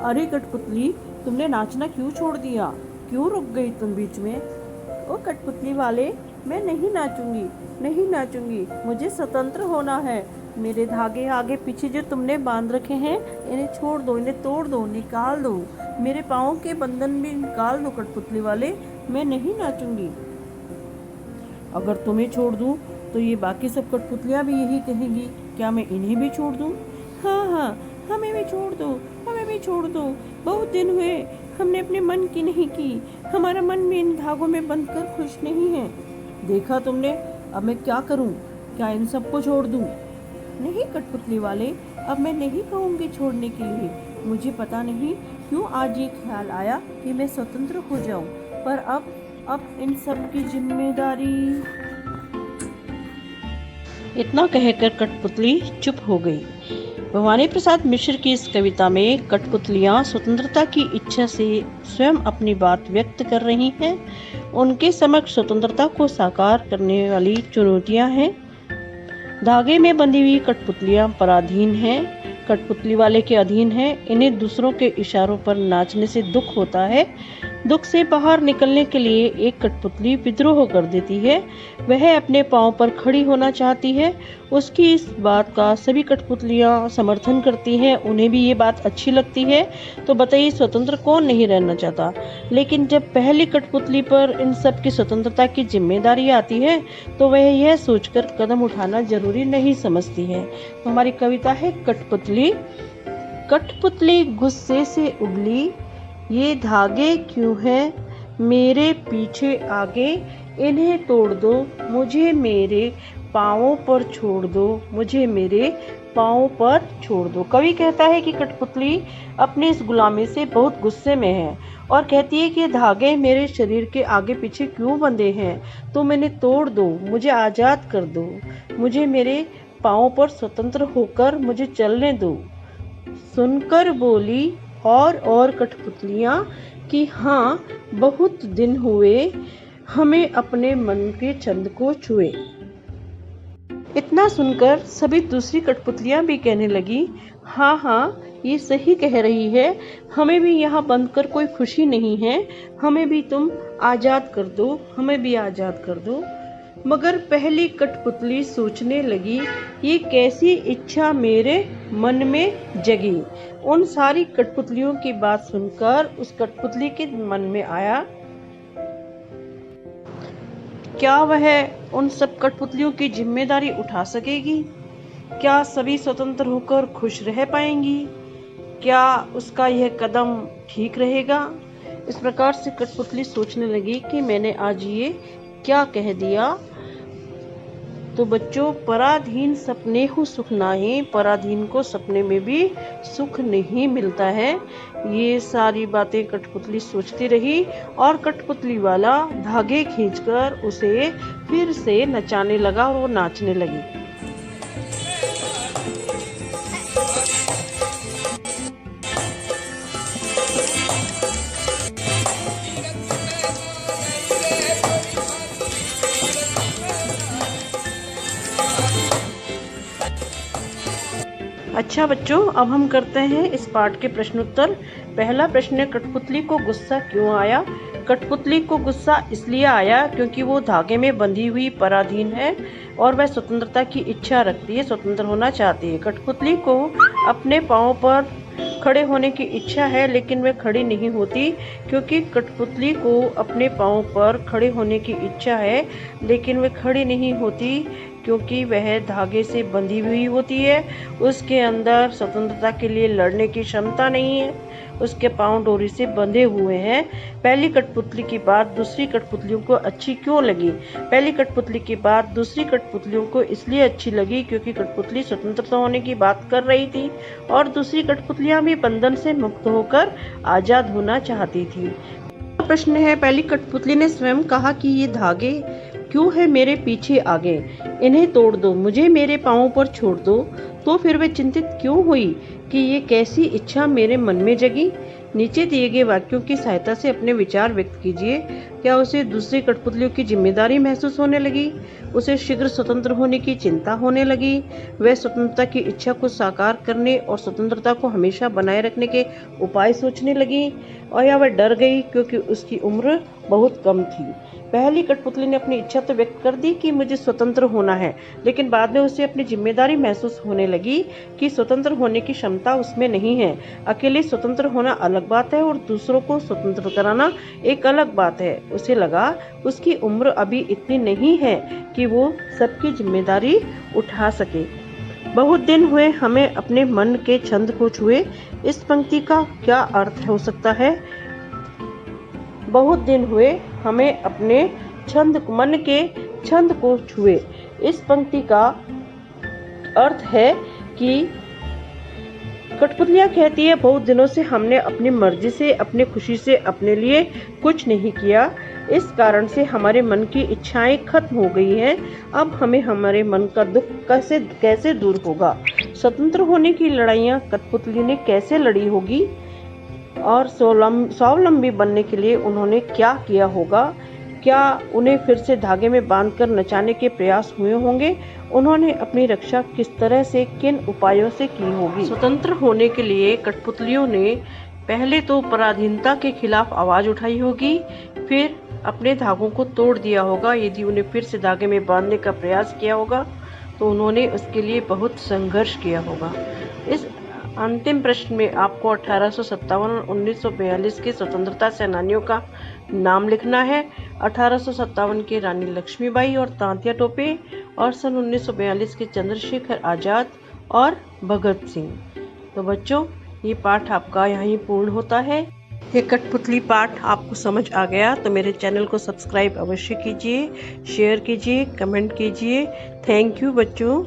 अरे कठपुतली, तुमने नाचना क्यों छोड़ दिया? क्यों रुक गई तुम बीच में? ओ कठपुतली वाले, मैं नहीं नाचूंगी, नहीं नाचूंगी, मुझे स्वतंत्र होना है। मेरे धागे आगे पीछे जो तुमने बांध रखे हैं, इन्हें छोड़ दो, इन्हें तोड़ दो, निकाल दो। मेरे पाँव के बंधन भी निकाल दो कठपुतली वाले, मैं नहीं नाचूंगी। अगर तुम्हें छोड़ दूं तो ये बाकी सब कठपुतलियां भी यही कहेंगी, क्या मैं इन्हें भी छोड़ दूं? हाँ हाँ, हमें भी छोड़ दो, हमें भी छोड़ दो। बहुत दिन हुए हमने अपने मन की नहीं की, हमारा मन भी इन धागों में बंध कर खुश नहीं है। देखा तुमने, अब मैं क्या करूं? क्या इन सबको छोड़ दूं? नहीं कठपुतली वाले, अब मैं नहीं कहूँगी छोड़ने के लिए। मुझे पता नहीं क्यों आज ये ख्याल आया कि मैं स्वतंत्र हो जाऊं, पर अब इन सब की जिम्मेदारी। इतना कहकर कठपुतली चुप हो गई। भवानी प्रसाद मिश्र की इस कविता में कठपुतलियां स्वतंत्रता की इच्छा से स्वयं अपनी बात व्यक्त कर रही हैं। उनके समक्ष स्वतंत्रता को साकार करने वाली चुनौतियां हैं। धागे में बंधी हुई कठपुतलियां पराधीन हैं, कठपुतली वाले के अधीन हैं। इन्हें दूसरों के इशारों पर नाचने से दुख होता है। दुख से बाहर निकलने के लिए एक कठपुतली विद्रोह कर देती है। वह अपने पांव पर खड़ी होना चाहती है। उसकी इस बात का सभी कठपुतलियां समर्थन करती हैं, उन्हें भी ये बात अच्छी लगती है। तो बताइए, स्वतंत्र कौन नहीं रहना चाहता? लेकिन जब पहली कठपुतली पर इन सब की स्वतंत्रता की जिम्मेदारी आती है तो वह यह सोचकर कदम उठाना जरूरी नहीं समझती है। तो हमारी कविता है कठपुतली। कठपुतली गुस्से से उबली, ये धागे क्यों हैं मेरे पीछे आगे? इन्हें तोड़ दो, मुझे मेरे पाँवों पर छोड़ दो, मुझे मेरे पाँवों पर छोड़ दो। कवि कहता है कि कठपुतली अपनी इस गुलामी से बहुत गुस्से में है और कहती है कि धागे मेरे शरीर के आगे पीछे क्यों बंधे हैं, तो मैंने तोड़ दो, मुझे आज़ाद कर दो, मुझे मेरे पाँवों पर स्वतंत्र होकर मुझे चलने दो। सुनकर बोली और कठपुतलियां कि हाँ, बहुत दिन हुए हमें अपने मन के छंद को छुए। इतना सुनकर सभी दूसरी कठपुतलियां भी कहने लगी, हाँ हाँ, ये सही कह रही है, हमें भी यहाँ बंद कर कोई खुशी नहीं है, हमें भी तुम आज़ाद कर दो, हमें भी आज़ाद कर दो। मगर पहली कठपुतली सोचने लगी, ये कैसी इच्छा मेरे मन में जगी। उन सारी कठपुतलियों की बात सुनकर उस कठपुतली के मन में आया, क्या वह उन सब कठपुतलियों की जिम्मेदारी उठा सकेगी? क्या सभी स्वतंत्र होकर खुश रह पाएंगी? क्या उसका यह कदम ठीक रहेगा? इस प्रकार से कठपुतली सोचने लगी कि मैंने आज ये क्या कह दिया। तो बच्चों, पराधीन सपने हो सुख नाही, पराधीन को सपने में भी सुख नहीं मिलता है। ये सारी बातें कठपुतली सोचती रही और कठपुतली वाला धागे खींचकर उसे फिर से नचाने लगा और वो नाचने लगी। अच्छा बच्चों, अब हम करते हैं इस पाठ के प्रश्नोत्तर। पहला प्रश्न है, कठपुतली को गुस्सा क्यों आया? कठपुतली को गुस्सा इसलिए आया क्योंकि वो धागे में बंधी हुई पराधीन है और वह स्वतंत्रता की इच्छा रखती है, स्वतंत्र होना चाहती है। कठपुतली को अपने पाँव पर खड़े होने की इच्छा है, लेकिन वह खड़ी नहीं होती क्योंकि कठपुतली को अपने पाँव पर खड़े होने की इच्छा है, लेकिन वह खड़ी नहीं होती क्योंकि वह धागे से बंधी हुई होती है। उसके अंदर स्वतंत्रता के लिए लड़ने की क्षमता नहीं है, उसके पाँव डोरी से बंधे हुए हैं। पहली कठपुतली की बात दूसरी कठपुतलियों को अच्छी क्यों लगी? पहली कठपुतली की बात दूसरी कठपुतलियों को इसलिए अच्छी लगी क्योंकि कठपुतली स्वतंत्रता होने की बात कर रही थी और दूसरी कठपुतलियां भी बंधन से मुक्त होकर आजाद होना चाहती थी। प्रश्न है, पहली कठपुतली ने स्वयं कहा कि ये धागे क्यों है मेरे पीछे आगे, इन्हें तोड़ दो, मुझे मेरे पाँवों पर छोड़ दो। तो फिर वे चिंतित क्यों हुई कि ये कैसी इच्छा मेरे मन में जगी? नीचे दिए गए वाक्यों की सहायता से अपने विचार व्यक्त कीजिए। क्या उसे दूसरी कठपुतलियों की जिम्मेदारी महसूस होने लगी? उसे शीघ्र स्वतंत्र होने की चिंता होने लगी। वह स्वतंत्रता की इच्छा को साकार करने और स्वतंत्रता को हमेशा बनाए रखने के उपाय सोचने लगी। और या वह डर गई क्योंकि उसकी उम्र बहुत कम थी। पहली कठपुतली ने अपनी इच्छा तो व्यक्त कर दी कि मुझे स्वतंत्र होना है, लेकिन बाद में उसे अपनी जिम्मेदारी महसूस होने लगी कि स्वतंत्र होने की क्षमता उसमें नहीं है। अकेले स्वतंत्र होना अलग बात है और दूसरों को स्वतंत्र कराना एक अलग बात है। उसे लगा उसकी उम्र अभी इतनी नहीं है कि वो सबकी जिम्मेदारी उठा सके। बहुत दिन हुए हमें अपने मन के छंद को छुए। इस पंक्ति का क्या अर्थ हो सकता है? बहुत दिन हुए हमें अपने मन के छंद को छुए। इस पंक्ति का अर्थ है कि कठपुतलियां कहती है, बहुत दिनों से हमने अपनी मर्जी से, अपनी खुशी से अपने लिए कुछ नहीं किया। इस कारण से हमारे मन की इच्छाएं खत्म हो गई हैं। अब हमें हमारे मन का दुख कैसे दूर होगा? स्वतंत्र होने की लड़ाइयाँ कठपुतली ने कैसे लड़ी होगी और स्वावलंबी बनने के लिए उन्होंने क्या किया होगा? क्या उन्हें फिर से धागे में बांधकर नचाने के प्रयास हुए होंगे? उन्होंने अपनी रक्षा किस तरह से, किन उपायों से की होगी? स्वतंत्र होने के लिए कठपुतलियों ने पहले तो पराधीनता के खिलाफ आवाज उठाई होगी, फिर अपने धागों को तोड़ दिया होगा। यदि उन्हें फिर से धागे में बांधने का प्रयास किया होगा तो उन्होंने उसके लिए बहुत संघर्ष किया होगा। इस अंतिम प्रश्न में आपको 1857 और 1942 के स्वतंत्रता सेनानियों का नाम लिखना है। 1857 के रानी लक्ष्मीबाई और तांतिया टोपे, और सन 1942 के चंद्रशेखर आजाद और भगत सिंह। तो बच्चों, ये पाठ आपका यहीं पूर्ण होता है। ये कठपुतली पाठ आपको समझ आ गया तो मेरे चैनल को सब्सक्राइब अवश्य कीजिए, शेयर कीजिए, कमेंट कीजिए। थैंक यू बच्चों।